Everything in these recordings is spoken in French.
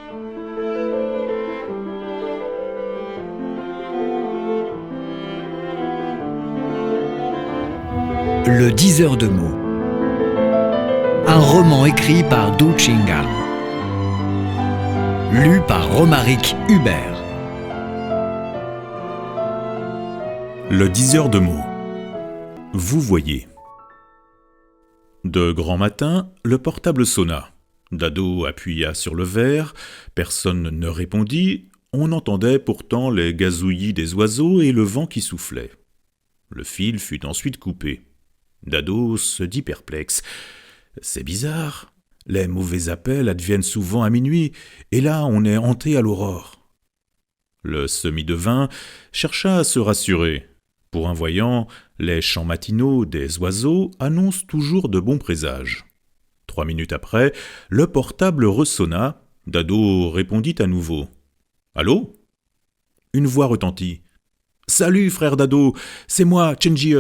Le diseur de mots. Un roman écrit par Du Chingang. Lu par Romaric Hubert. Le diseur de mots. Vous voyez. De grand matin, le portable sonna. Dado appuya sur le verre, personne ne répondit, on entendait pourtant les gazouillis des oiseaux et le vent qui soufflait. Le fil fut ensuite coupé. Dado se dit perplexe. C'est bizarre, les mauvais appels adviennent souvent à minuit, et là on est hanté à l'aurore. Le semi-devin chercha à se rassurer. Pour un voyant, les chants matinaux des oiseaux annoncent toujours de bons présages. 3 minutes après, le portable ressonna. Dado répondit à nouveau. « Allô ?» Une voix retentit. « Salut, frère Dado, c'est moi, Chenjie. »«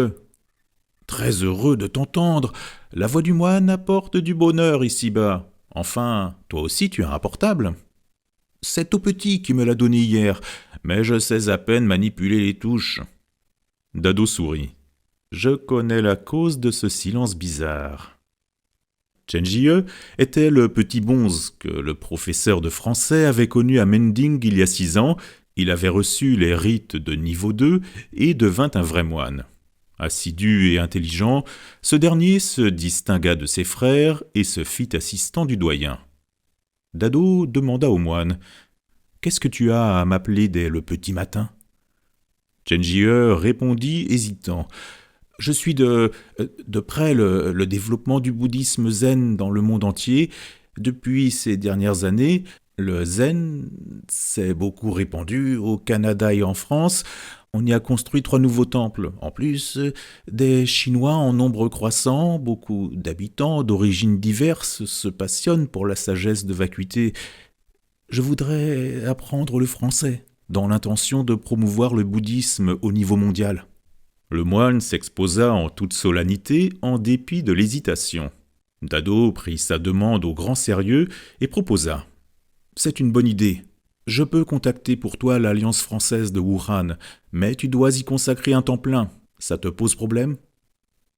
Très heureux de t'entendre. La voix du moine apporte du bonheur ici-bas. Enfin, toi aussi tu as un portable. » « C'est tout petit qui me l'a donné hier, mais je sais à peine manipuler les touches. » Dado sourit. « Je connais la cause de ce silence bizarre. » Chenjie était le petit bonze que le professeur de français avait connu à Mending il y a 6 ans. Il avait reçu les rites de niveau 2 et devint un vrai moine. Assidu et intelligent, ce dernier se distingua de ses frères et se fit assistant du doyen. Dado demanda au moine « Qu'est-ce que tu as à m'appeler dès le petit matin ?» Chenjie répondit hésitant « Je suis de près le développement du bouddhisme zen dans le monde entier. Depuis ces dernières années, le zen s'est beaucoup répandu au Canada et en France. On y a construit 3 nouveaux temples. En plus, des Chinois en nombre croissant, beaucoup d'habitants d'origines diverses se passionnent pour la sagesse de vacuité. Je voudrais apprendre le français, dans l'intention de promouvoir le bouddhisme au niveau mondial. » Le moine s'exposa en toute solennité, en dépit de l'hésitation. Dado prit sa demande au grand sérieux et proposa « C'est une bonne idée. Je peux contacter pour toi l'Alliance française de Wuhan, mais tu dois y consacrer un temps plein. Ça te pose problème ?»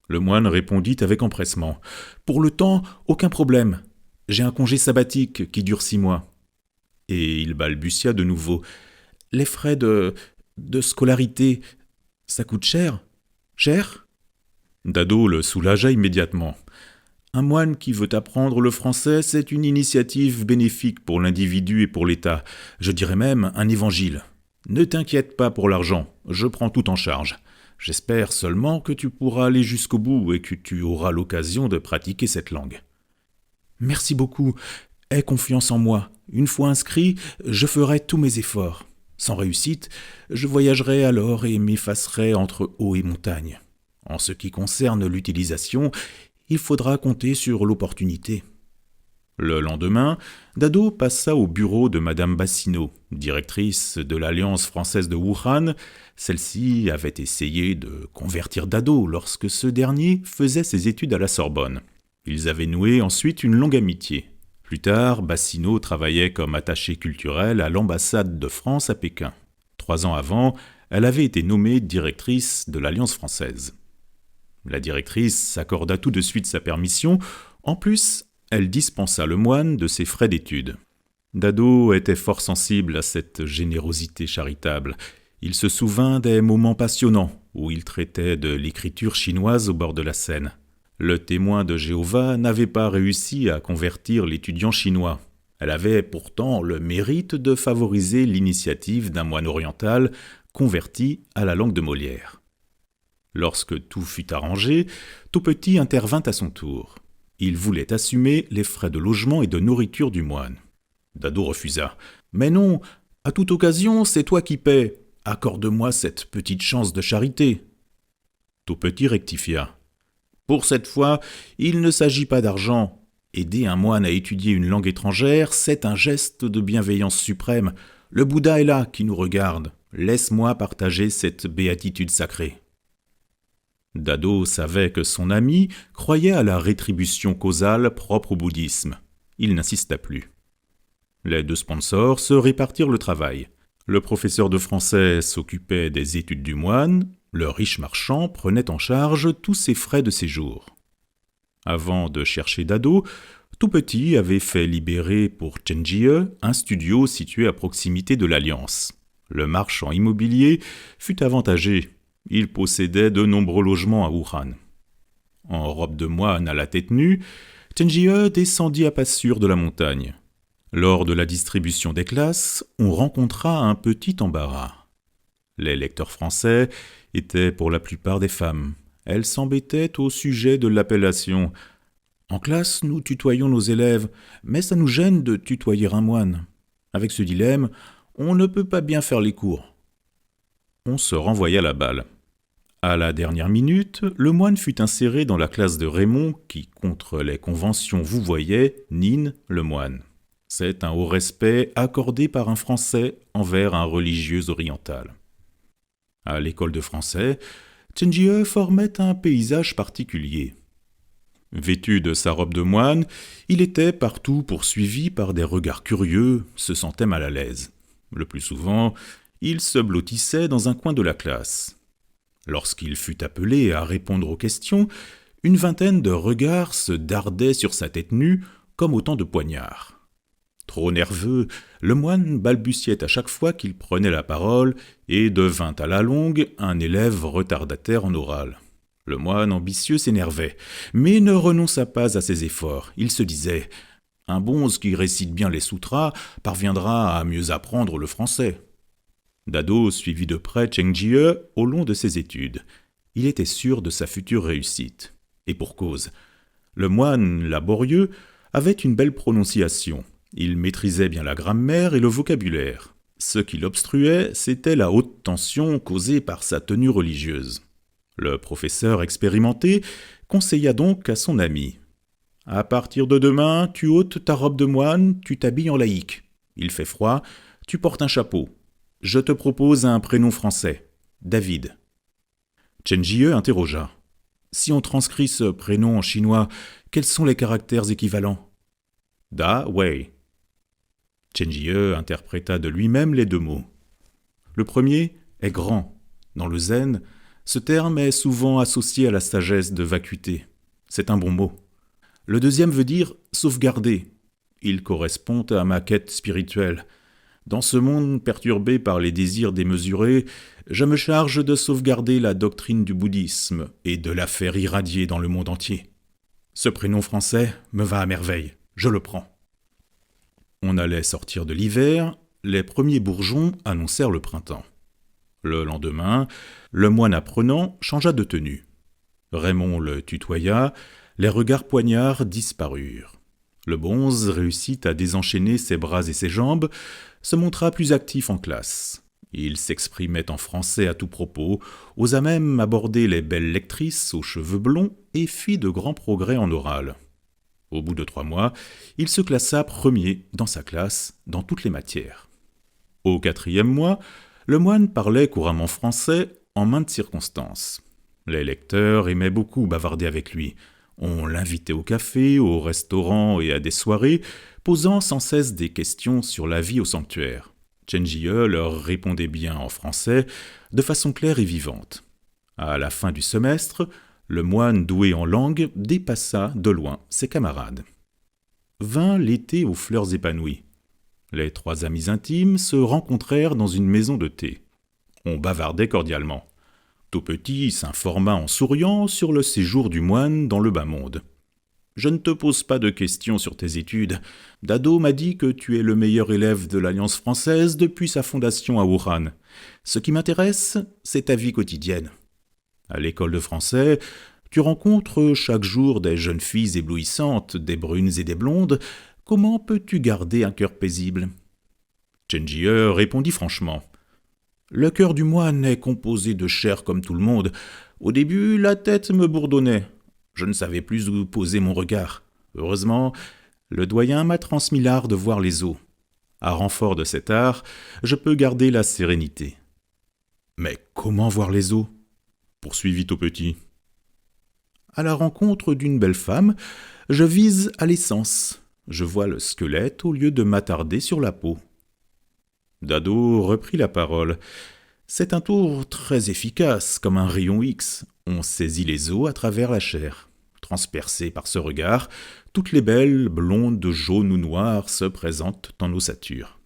Le moine répondit avec empressement « Pour le temps, aucun problème. J'ai un congé sabbatique qui dure 6 mois. » Et il balbutia de nouveau « Les frais de scolarité, ça coûte cher ? Cher ?» Dado le soulagea immédiatement. Un moine qui veut apprendre le français, c'est une initiative bénéfique pour l'individu et pour l'État. Je dirais même un évangile. Ne t'inquiète pas pour l'argent, je prends tout en charge. J'espère seulement que tu pourras aller jusqu'au bout et que tu auras l'occasion de pratiquer cette langue. Merci beaucoup. Aie confiance en moi. Une fois inscrit, je ferai tous mes efforts. Sans réussite, je voyagerai alors et m'effacerai entre eau et montagne. En ce qui concerne l'utilisation, il faudra compter sur l'opportunité. Le lendemain, Dado passa au bureau de Madame Bassino, directrice de l'Alliance française de Wuhan. Celle-ci avait essayé de convertir Dado lorsque ce dernier faisait ses études à la Sorbonne. Ils avaient noué ensuite une longue amitié. Plus tard, Bassino travaillait comme attachée culturelle à l'ambassade de France à Pékin. 3 ans avant, elle avait été nommée directrice de l'Alliance française. La directrice s'accorda tout de suite sa permission. En plus, elle dispensa le moine de ses frais d'études. Dado était fort sensible à cette générosité charitable. Il se souvint des moments passionnants où il traitait de l'écriture chinoise au bord de la Seine. Le témoin de Jéhovah n'avait pas réussi à convertir l'étudiant chinois. Elle avait pourtant le mérite de favoriser l'initiative d'un moine oriental converti à la langue de Molière. Lorsque tout fut arrangé, Tout-Petit intervint à son tour. Il voulait assumer les frais de logement et de nourriture du moine. Dado refusa. « Mais non, à toute occasion, c'est toi qui paies. Accorde-moi cette petite chance de charité. » Tout-Petit rectifia. « Pour cette fois, il ne s'agit pas d'argent. Aider un moine à étudier une langue étrangère, c'est un geste de bienveillance suprême. Le Bouddha est là qui nous regarde. Laisse-moi partager cette béatitude sacrée. » Dado savait que son ami croyait à la rétribution causale propre au bouddhisme. Il n'insista plus. Les deux sponsors se répartirent le travail. Le professeur de français s'occupait des études du moine, le riche marchand prenait en charge tous ses frais de séjour. Avant de chercher Dado, Tout Petit avait fait libérer pour Chenjie un studio situé à proximité de l'Alliance. Le marchand immobilier fut avantagé. Il possédait de nombreux logements à Wuhan. En robe de moine à la tête nue, Chenjie descendit à pas sûr de la montagne. Lors de la distribution des classes, on rencontra un petit embarras. Les lecteurs français étaient pour la plupart des femmes. Elles s'embêtaient au sujet de l'appellation. En classe, nous tutoyons nos élèves, mais ça nous gêne de tutoyer un moine. Avec ce dilemme, on ne peut pas bien faire les cours. On se renvoya la balle. À la dernière minute, le moine fut inséré dans la classe de Raymond qui, contre les conventions vouvoyait Nine le moine. C'est un haut respect accordé par un Français envers un religieux oriental. À l'école de français, Chenjie formait un paysage particulier. Vêtu de sa robe de moine, il était partout poursuivi par des regards curieux, se sentait mal à l'aise. Le plus souvent, il se blottissait dans un coin de la classe. Lorsqu'il fut appelé à répondre aux questions, une vingtaine de regards se dardaient sur sa tête nue comme autant de poignards. Trop nerveux, le moine balbutiait à chaque fois qu'il prenait la parole et devint à la longue un élève retardataire en oral. Le moine ambitieux s'énervait, mais ne renonça pas à ses efforts. Il se disait « Un bonze qui récite bien les sutras parviendra à mieux apprendre le français. » Dado suivit de près Chenjie au long de ses études. Il était sûr de sa future réussite. Et pour cause. Le moine laborieux avait une belle prononciation. Il maîtrisait bien la grammaire et le vocabulaire. Ce qui l'obstruait, c'était la haute tension causée par sa tenue religieuse. Le professeur expérimenté conseilla donc à son ami « À partir de demain, tu ôtes ta robe de moine, tu t'habilles en laïque. Il fait froid, tu portes un chapeau. Je te propose un prénom français, David. » Chenjie interrogea « Si on transcrit ce prénom en chinois, quels sont les caractères équivalents ?»« Da Wei. » Chenjie interpréta de lui-même les deux mots. Le premier est grand. Dans le zen, ce terme est souvent associé à la sagesse de vacuité. C'est un bon mot. Le deuxième veut dire « sauvegarder ». Il correspond à ma quête spirituelle. Dans ce monde perturbé par les désirs démesurés, je me charge de sauvegarder la doctrine du bouddhisme et de la faire irradier dans le monde entier. Ce prénom français me va à merveille. Je le prends. On allait sortir de l'hiver, les premiers bourgeons annoncèrent le printemps. Le lendemain, le moine apprenant changea de tenue. Raymond le tutoya, les regards poignards disparurent. Le bonze réussit à désenchaîner ses bras et ses jambes, se montra plus actif en classe. Il s'exprimait en français à tout propos, osa même aborder les belles lectrices aux cheveux blonds et fit de grands progrès en oral. Au bout de 3 mois, il se classa premier dans sa classe dans toutes les matières. Au 4e mois, le moine parlait couramment français en maintes circonstances. Les lecteurs aimaient beaucoup bavarder avec lui. On l'invitait au café, au restaurant et à des soirées, posant sans cesse des questions sur la vie au sanctuaire. Chenjie leur répondait bien en français, de façon claire et vivante. À la fin du semestre, le moine doué en langue dépassa de loin ses camarades. Vint l'été aux fleurs épanouies. Les 3 amis intimes se rencontrèrent dans une maison de thé. On bavardait cordialement. Tout Petit s'informa en souriant sur le séjour du moine dans le bas monde. « Je ne te pose pas de questions sur tes études. Dado m'a dit que tu es le meilleur élève de l'Alliance française depuis sa fondation à Wuhan. Ce qui m'intéresse, c'est ta vie quotidienne. À l'école de français, tu rencontres chaque jour des jeunes filles éblouissantes, des brunes et des blondes. Comment peux-tu garder un cœur paisible ?» Chenjie répondit franchement. « Le cœur du moine est composé de chair comme tout le monde. Au début, la tête me bourdonnait. Je ne savais plus où poser mon regard. Heureusement, le doyen m'a transmis l'art de voir les os. À renfort de cet art, je peux garder la sérénité. » « Mais comment voir les os ?» poursuivit Tout Petit. « À la rencontre d'une belle femme, je vise à l'essence. Je vois le squelette au lieu de m'attarder sur la peau. » Dado reprit la parole. « C'est un tour très efficace, comme un rayon X. On saisit les os à travers la chair. Transpercées par ce regard, toutes les belles, blondes, jaunes ou noires, se présentent en ossature.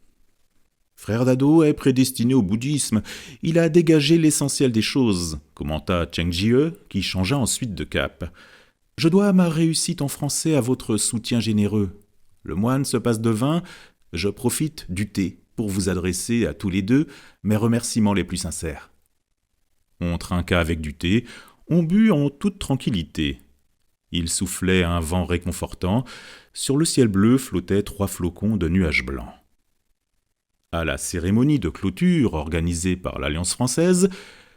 Frère Dado est prédestiné au bouddhisme. Il a dégagé l'essentiel des choses, commenta Cheng Jie, qui changea ensuite de cap. Je dois ma réussite en français à votre soutien généreux. Le moine se passe de vin, je profite du thé pour vous adresser à tous les deux mes remerciements les plus sincères. » On trinqua avec du thé, on but en toute tranquillité. Il soufflait un vent réconfortant, sur le ciel bleu flottaient 3 flocons de nuages blancs. À la cérémonie de clôture organisée par l'Alliance française,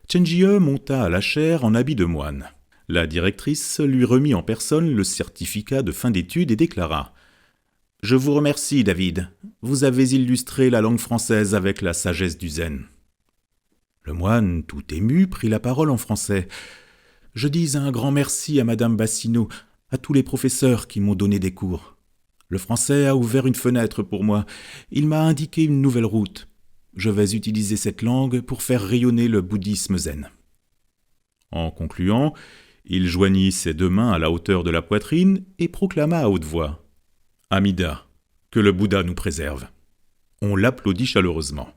Cheng Jie monta à la chaire en habit de moine. La directrice lui remit en personne le certificat de fin d'études et déclara « Je vous remercie, David. Vous avez illustré la langue française avec la sagesse du zen. » Le moine, tout ému, prit la parole en français. « Je dis un grand merci à Madame Bassino, à tous les professeurs qui m'ont donné des cours. Le français a ouvert une fenêtre pour moi. Il m'a indiqué une nouvelle route. Je vais utiliser cette langue pour faire rayonner le bouddhisme zen. » En concluant, il joignit ses 2 mains à la hauteur de la poitrine et proclama à haute voix « Amida, que le Bouddha nous préserve. » On l'applaudit chaleureusement.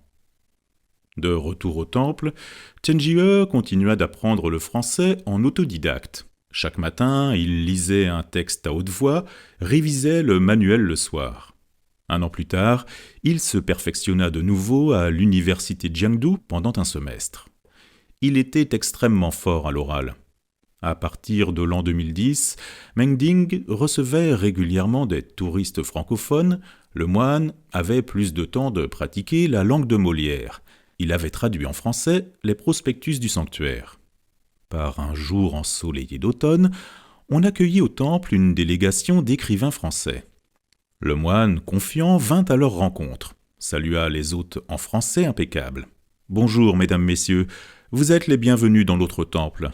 De retour au temple, Cheng Jie continua d'apprendre le français en autodidacte. Chaque matin, il lisait un texte à haute voix, révisait le manuel le soir. 1 an plus tard, il se perfectionna de nouveau à l'université Jiangdu pendant un semestre. Il était extrêmement fort à l'oral. À partir de l'an 2010, Mengding recevait régulièrement des touristes francophones. Le moine avait plus de temps de pratiquer la langue de Molière. Il avait traduit en français les prospectus du sanctuaire. Par un jour ensoleillé d'automne, on accueillit au temple une délégation d'écrivains français. Le moine, confiant, vint à leur rencontre, salua les hôtes en français impeccable. « Bonjour, mesdames, messieurs, vous êtes les bienvenus dans notre temple.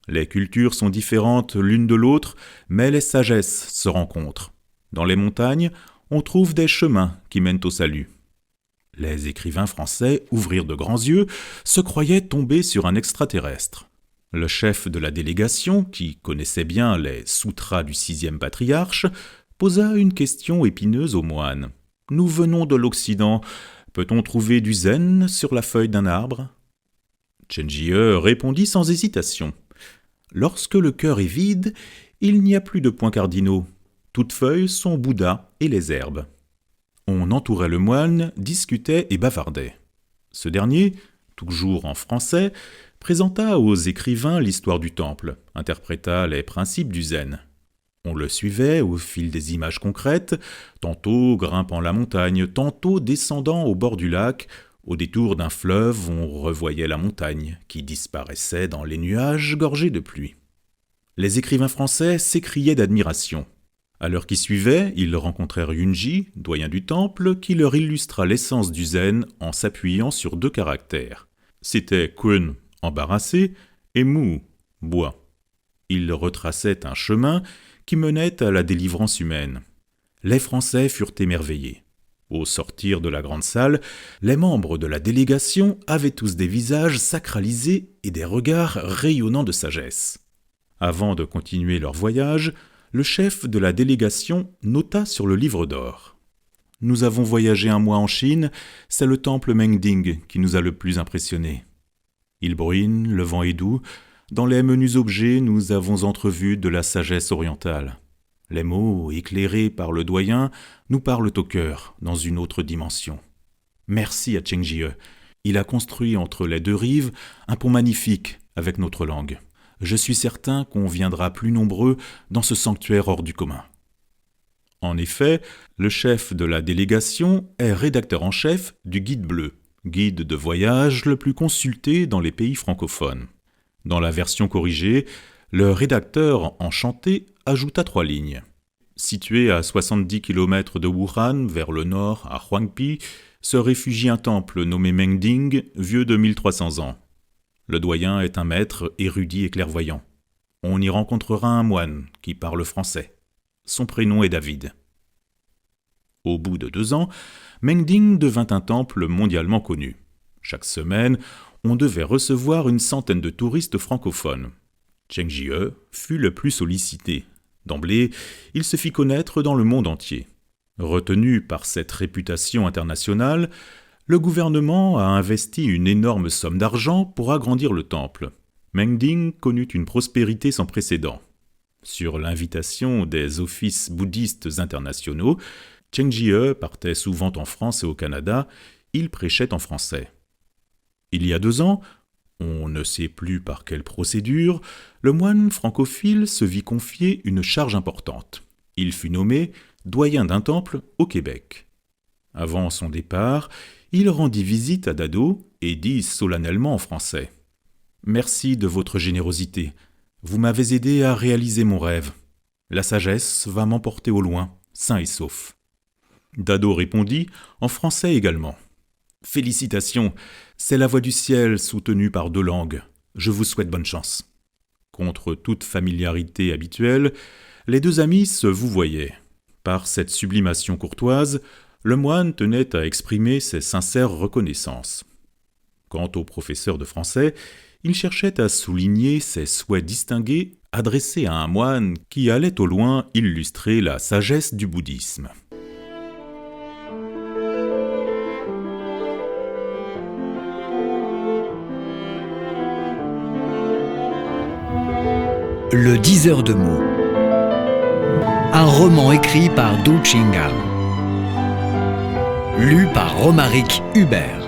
Les cultures sont différentes l'une de l'autre, mais les sagesses se rencontrent. Dans les montagnes, on trouve des chemins qui mènent au salut. » Les écrivains français ouvrirent de grands yeux, se croyaient tombés sur un extraterrestre. Le chef de la délégation, qui connaissait bien les sutras du 6e patriarche, posa une question épineuse au moine. « Nous venons de l'Occident. Peut-on trouver du zen sur la feuille d'un arbre ?» Cheng Jie répondit sans hésitation. « Lorsque le cœur est vide, il n'y a plus de points cardinaux. Toutes feuilles sont Bouddha et les herbes. » On entourait le moine, discutait et bavardait. Ce dernier, toujours en français, présenta aux écrivains l'histoire du temple, interpréta les principes du zen. On le suivait au fil des images concrètes, tantôt grimpant la montagne, tantôt descendant au bord du lac. Au détour d'un fleuve, on revoyait la montagne, qui disparaissait dans les nuages gorgés de pluie. Les écrivains français s'écriaient d'admiration. À l'heure qui suivait, ils rencontrèrent Yunji, doyen du temple, qui leur illustra l'essence du zen en s'appuyant sur 2 caractères. C'était Kun, embarrassé, et Mu, bois. Ils retraçaient un chemin qui menait à la délivrance humaine. Les Français furent émerveillés. Au sortir de la grande salle, les membres de la délégation avaient tous des visages sacralisés et des regards rayonnants de sagesse. Avant de continuer leur voyage, le chef de la délégation nota sur le livre d'or. « Nous avons voyagé 1 mois en Chine, c'est le temple Mengding qui nous a le plus impressionnés. Il bruine, le vent est doux, dans les menus objets nous avons entrevu de la sagesse orientale. Les mots, éclairés par le doyen, nous parlent au cœur, dans une autre dimension. Merci à Cheng Jie. Il a construit entre les 2 rives un pont magnifique avec notre langue. Je suis certain qu'on viendra plus nombreux dans ce sanctuaire hors du commun. » En effet, le chef de la délégation est rédacteur en chef du Guide bleu, guide de voyage le plus consulté dans les pays francophones. Dans la version corrigée, le rédacteur enchanté ajouta 3 lignes. Situé à 70 km de Wuhan, vers le nord, à Huangpi, se réfugie un temple nommé Mengding, vieux de 1300 ans. Le doyen est un maître érudit et clairvoyant. On y rencontrera un moine qui parle français. Son prénom est David. Au bout de 2 ans, Mengding devint un temple mondialement connu. Chaque semaine, on devait recevoir une centaine de touristes francophones. Zheng Jie fut le plus sollicité. D'emblée, il se fit connaître dans le monde entier. Retenu par cette réputation internationale, le gouvernement a investi une énorme somme d'argent pour agrandir le temple. Mengding connut une prospérité sans précédent. Sur l'invitation des offices bouddhistes internationaux, Zheng Jie partait souvent en France et au Canada, il prêchait en français. Il y a 2 ans, on ne sait plus par quelle procédure, le moine francophile se vit confier une charge importante. Il fut nommé doyen d'un temple au Québec. Avant son départ, il rendit visite à Dado et dit solennellement en français « Merci de votre générosité. Vous m'avez aidé à réaliser mon rêve. La sagesse va m'emporter au loin, sain et sauf. » Dado répondit en français également « Félicitations, c'est la voix du ciel soutenue par 2 langues. Je vous souhaite bonne chance. » Contre toute familiarité habituelle, les 2 amis se vouvoyaient. Par cette sublimation courtoise, le moine tenait à exprimer ses sincères reconnaissances. Quant au professeur de français, il cherchait à souligner ses souhaits distingués adressés à un moine qui allait au loin illustrer la sagesse du bouddhisme. Le 10 heures de mots. Un roman écrit par Du Ching Lu par Romaric Hubert.